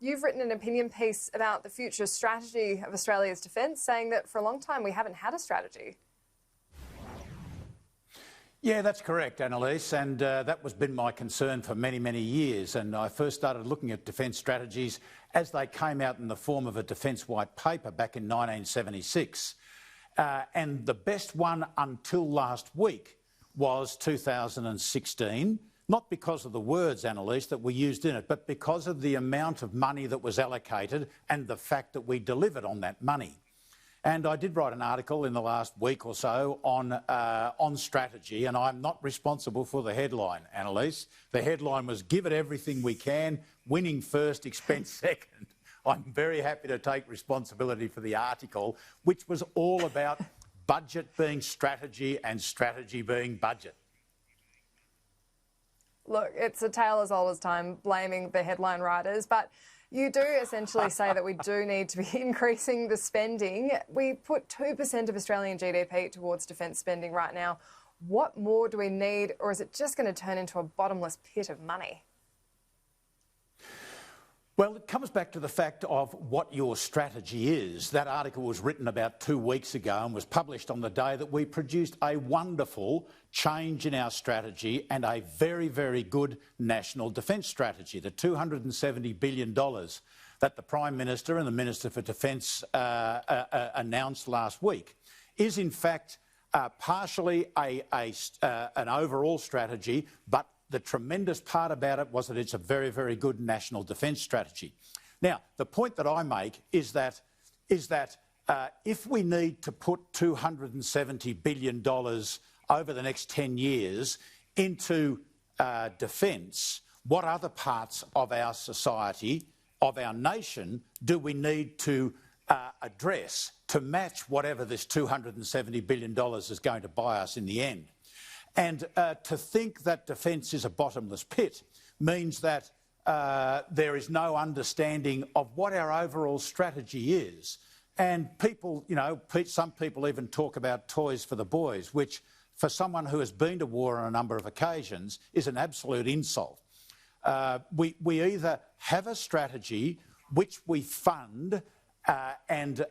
you've written an opinion piece about the future strategy of Australia's defence, saying that for a long time we haven't had a strategy. Yeah, that's correct, Annalise, and that has been my concern for many, many years. And I first started looking at defence strategies as they came out in the form of a defence white paper back in 1976. And the best one until last week was 2016, not because of the words, Annalise, that were used in it, but because of the amount of money that was allocated and the fact that we delivered on that money. And I did write an article in the last week or so on strategy, and I'm not responsible for the headline, Annalise. The headline was "Give it everything we can, winning first, expense second." I'm very happy to take responsibility for the article, which was all about budget being strategy and strategy being budget. Look, it's a tale as old as time, blaming the headline writers, but you do essentially say that we do need to be increasing the spending. We put 2% of Australian GDP towards defence spending right now. What more do we need, or is it just going to turn into a bottomless pit of money? Well, it comes back to the fact of what your strategy is. That article was written about 2 weeks ago and was published on the day that we produced a wonderful change in our strategy and a very, very good national defence strategy. The $270 billion that the Prime Minister and the Minister for Defence announced last week is in fact partially an overall strategy, but the tremendous part about it was that it's a very, very good national defence strategy. Now, the point that I make is that if we need to put $270 billion over the next 10 years into defence, what other parts of our society, of our nation, do we need to address to match whatever this $270 billion is going to buy us in the end? And to think that defence is a bottomless pit means that there is no understanding of what our overall strategy is. And people, you know, some people even talk about toys for the boys, which for someone who has been to war on a number of occasions is an absolute insult. We either have a strategy which we fund and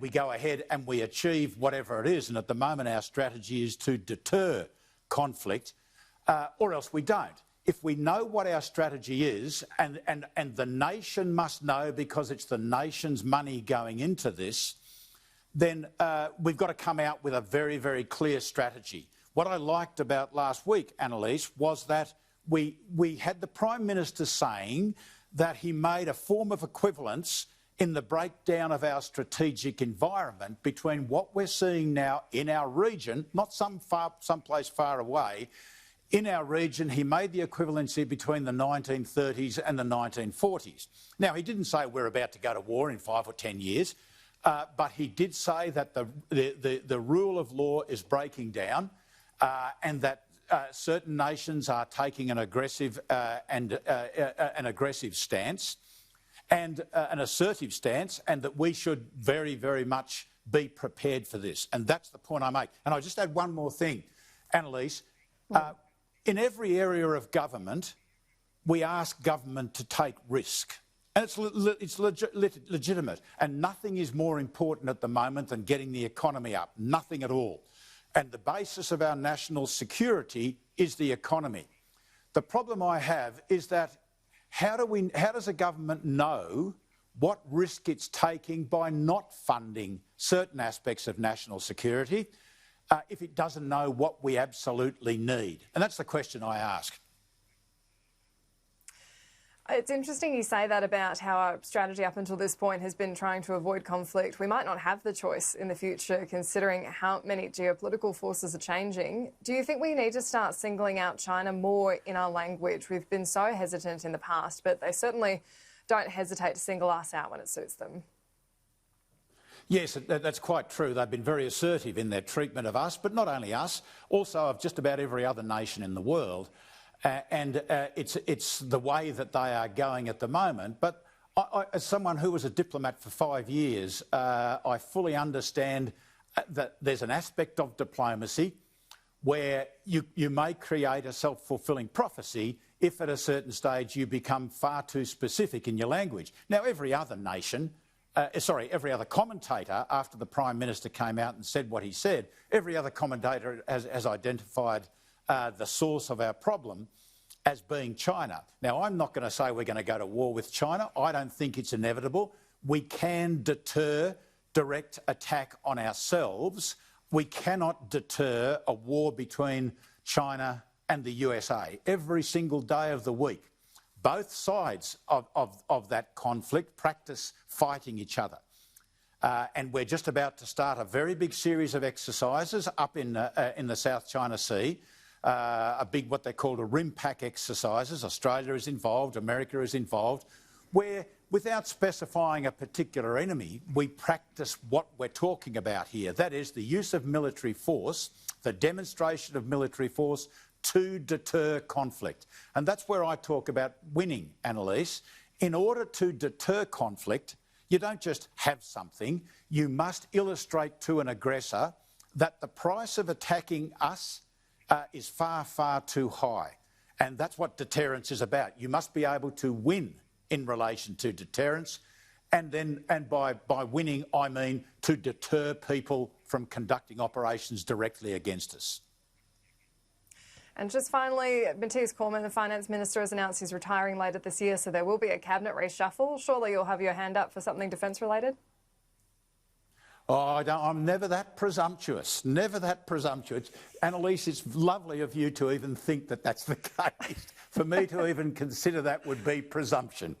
we go ahead and we achieve whatever it is, and at the moment our strategy is to deter conflict, or else we don't. If we know what our strategy is, and the nation must know because it's the nation's money going into this, then we've got to come out with a very, very clear strategy. What I liked about last week, Annalise, was that we had the Prime Minister saying that he made a form of equivalence in the breakdown of our strategic environment between what we're seeing now in our region, not someplace far away. In our region, he made the equivalency between the 1930s and the 1940s. Now, he didn't say we're about to go to war in 5 or 10 years, but he did say that the rule of law is breaking down and that certain nations are taking an aggressive stance and an assertive stance, and that we should very, very much be prepared for this. And that's the point I make. And I'll just add one more thing, Annalise. In every area of government, we ask government to take risk. And it's legitimate. And nothing is more important at the moment than getting the economy up. Nothing at all. And the basis of our national security is the economy. The problem I have is that how does a government know what risk it's taking by not funding certain aspects of national security if it doesn't know what we absolutely need? And that's the question I ask. It's interesting you say that about how our strategy up until this point has been trying to avoid conflict. We might not have the choice in the future, considering how many geopolitical forces are changing. Do you think we need to start singling out China more in our language? We've been so hesitant in the past, but they certainly don't hesitate to single us out when it suits them. Yes, that's quite true. They've been very assertive in their treatment of us, but not only us, also of just about every other nation in the world. And it's the way that they are going at the moment. But as someone who was a diplomat for 5 years, I fully understand that there's an aspect of diplomacy where you may create a self-fulfilling prophecy if at a certain stage you become far too specific in your language. Now, every other commentator, after the Prime Minister came out and said what he said, every other commentator has identified the source of our problem as being China. Now, I'm not going to say we're going to go to war with China. I don't think it's inevitable. We can deter direct attack on ourselves. We cannot deter a war between China and the USA. Every single day of the week, both sides of that conflict practice fighting each other. And we're just about to start a very big series of exercises up in the South China Sea, a big what they call a RIMPAC exercises. Australia is involved, America is involved, where without specifying a particular enemy, we practice what we're talking about here. That is the use of military force, the demonstration of military force to deter conflict. And that's where I talk about winning, Annalise. In order to deter conflict, you don't just have something, you must illustrate to an aggressor that the price of attacking us is far, far too high. And that's what deterrence is about. You must be able to win in relation to deterrence, and by winning I mean to deter people from conducting operations directly against us. And just finally, Matthias Cormann, the Finance Minister, has announced he's retiring later this year, so there will be a cabinet reshuffle. Surely you'll have your hand up for something defence-related? Oh, I'm never that presumptuous, never that presumptuous. Annalise, it's lovely of you to even think that that's the case. For me to even consider that would be presumption.